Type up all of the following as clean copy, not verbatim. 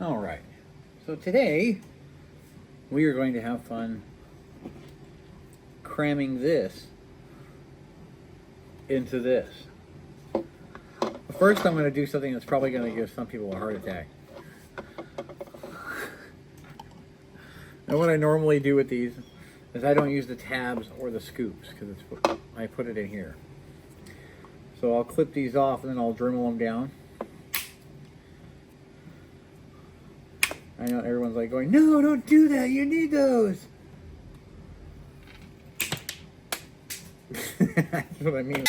All right, so today we are going to have fun cramming this into this. First, I'm going to do something that's probably going to give some people a heart attack. And what I normally do with these is I don't use the tabs or the scoops because I put it in here. So I'll clip these off and then I'll Dremel them down. I know everyone's like going, no, don't do that, you need those. That's what I mean.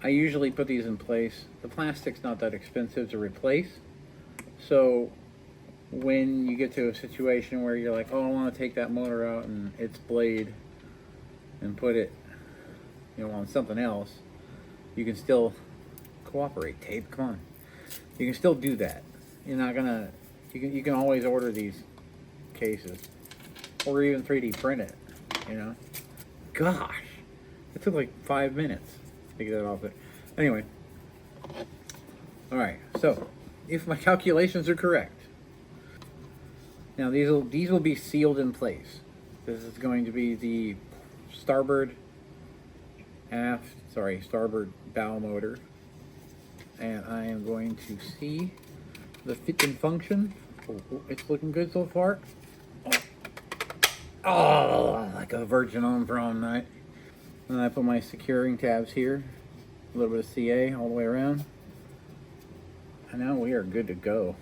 I usually put these in place. The plastic's not that expensive to replace. So when you get to a situation where you're like, oh, I want to take that motor out and its blade and put it, on something else, you can still cooperate. Tape, come on. You can still do that. You're not gonna. You can always order these cases, or even 3D print it. Gosh, it took like 5 minutes to get that off there. Anyway, all right. So, if my calculations are correct, now these will be sealed in place. This is going to be the starboard bow motor, and I am going to see the fit and function. Oh, it's looking good so far. Oh, like a virgin on prom night. And I put my securing tabs here, a little bit of CA all the way around, and now we are good to go.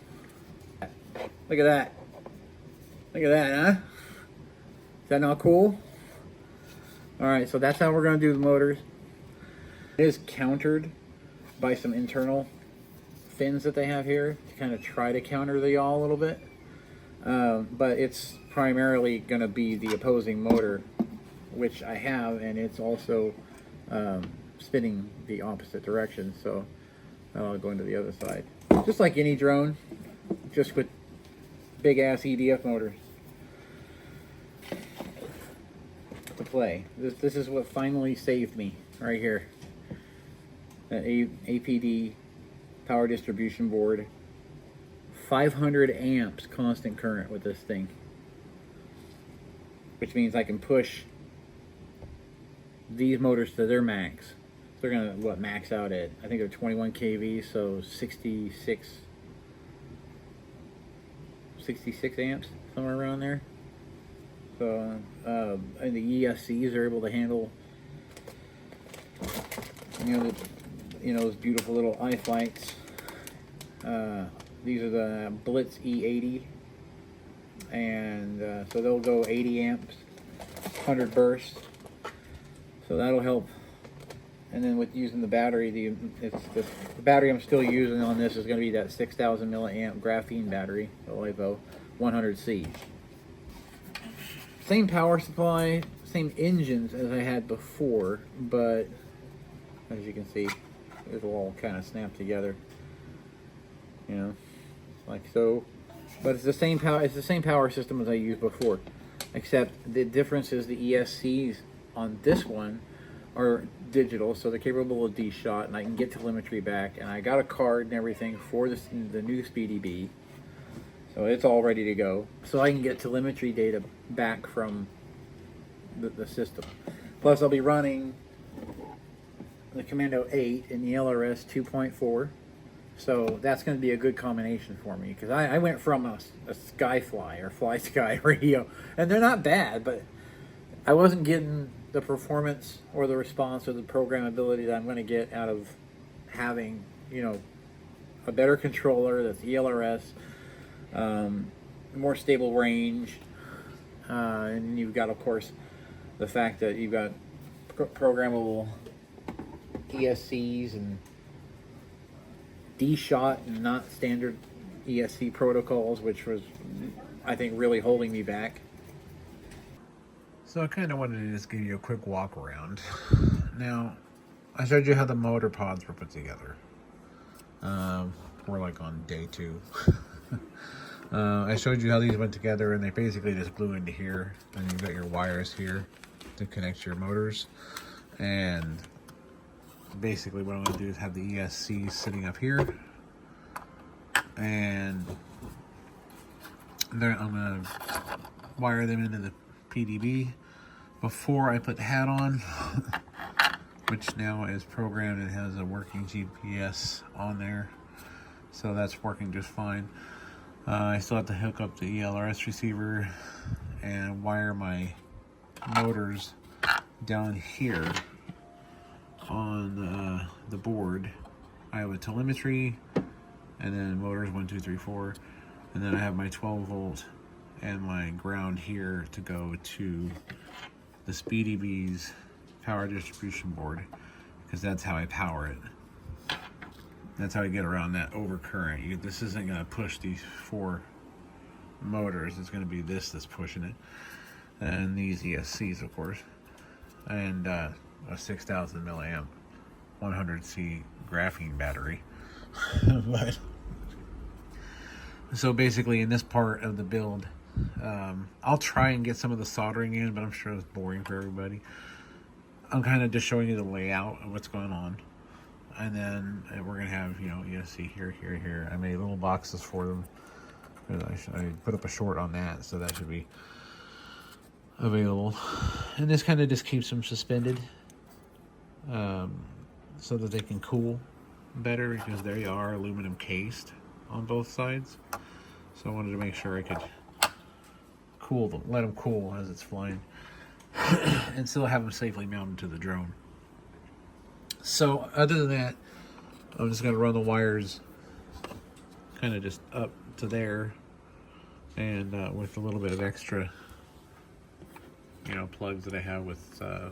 Look at that. Look at that, huh? Is that not cool? Alright, so that's how we're going to do the motors. It is countered by some internal fins that they have here to kind of try to counter the yaw a little bit. But it's primarily going to be the opposing motor, which I have, and it's also spinning the opposite direction, so I'll go into the other side. Just like any drone, just with big ass EDF motors to play. This is what finally saved me right here. That APD power distribution board, 500 amps constant current with this thing, which means I can push these motors to their max. They're gonna max out at, I think they're 21 kV, so 66 amps, somewhere around there. So and the ESCs are able to handle those beautiful little iFlights. These are the Blitz E80, and so they'll go 80 amps, 100 bursts. So that'll help. And then with using the battery, the battery I'm still using on this is going to be that 6,000 milliamp graphene battery, the LiPo 100C. Same power supply, same engines as I had before, but as you can see, it'll all kind of snap together. Like so. But it's the same power. It's the same power system as I used before, except the difference is the ESCs on this one are digital, so they're capable of Dshot, and I can get telemetry back, and I got a card and everything for the new Speedy B, so it's all ready to go, so I can get telemetry data back from the system. Plus I'll be running the Commando 8 in the ELRS 2.4, so that's going to be a good combination for me, because I went from a Skyfly or Fly Sky radio, and they're not bad, but I wasn't getting the performance or the response or the programmability that I'm going to get out of having, a better controller that's ELRS, more stable range, and you've got, of course, the fact that you've got programmable ESCs and Dshot and not standard ESC protocols, which was, I think, really holding me back. So I kind of wanted to just give you a quick walk around. Now, I showed you how the motor pods were put together. We're like on day 2. I showed you how these went together, and they basically just blew into here, and you've got your wires here to connect your motors. And basically what I'm going to do is have the ESC sitting up here, and then I'm going to wire them into the PDB before I put the hat on, which now is programmed and has a working GPS on there, so that's working just fine. I still have to hook up the ELRS receiver and wire my motors down here on the board. I have a telemetry, and then motors 1, 2, 3, 4, and then I have my 12 volt and my ground here to go to the SpeedyBees power distribution board, because that's how I power it. That's how I get around that overcurrent. This isn't going to push these 4 motors. It's going to be this that's pushing it, and these ESCs, of course, and a 6,000 milliamp 100C graphene battery. But so basically, in this part of the build, I'll try and get some of the soldering in, but I'm sure it's boring for everybody. I'm kind of just showing you the layout of what's going on. And then we're going to have, you know, ESC here, here, here. I made little boxes for them. I put up a short on that, so that should be available. And this kind of just keeps them suspended, so that they can cool better, because they are aluminum cased on both sides. So I wanted to make sure I could cool them, let them cool as it's flying, and still have them safely mounted to the drone. So other than that, I'm just going to run the wires kind of just up to there, and with a little bit of extra, you know, plugs that I have with the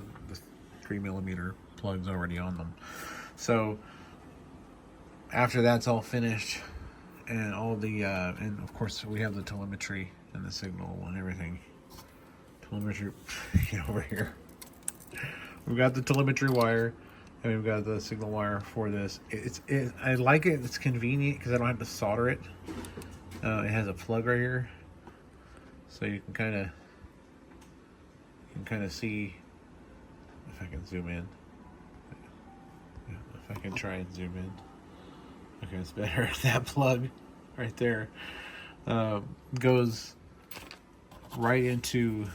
3mm plugs already on them. So after that's all finished, and all the and of course we have the telemetry and the signal and everything. Telemetry, get over here. We've got the telemetry wire, and we've got the signal wire for this. I like it. It's convenient because I don't have to solder it. It has a plug right here, so you can kind of see if I can zoom in. If I can try and zoom in. Okay, it's better. That plug right there goes right into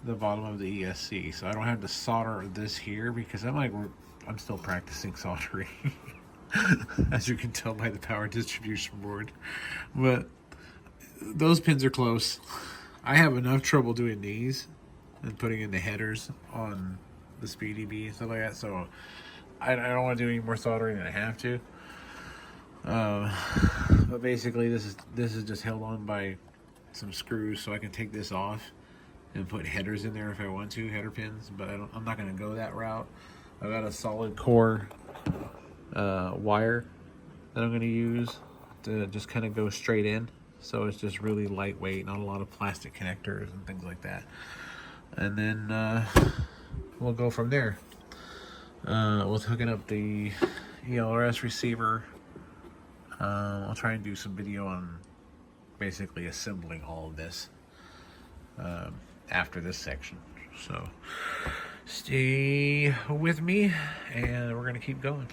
the bottom of the ESC, so I don't have to solder this here, because I'm still practicing soldering, as you can tell by the power distribution board. But those pins are close. I have enough trouble doing these and putting in the headers on the SpeedyBee and stuff like that, so I don't want to do any more soldering than I have to. But basically, this is just held on by some screws, so I can take this off and put headers in there if I want to, header pins. But I'm not going to go that route. I've got a solid core wire that I'm going to use to just kind of go straight in, so it's just really lightweight, not a lot of plastic connectors and things like that. And then we'll go from there with hooking up the ELRS receiver. I'll try and do some video on basically assembling all of this after this section. So stay with me, and we're going to keep going.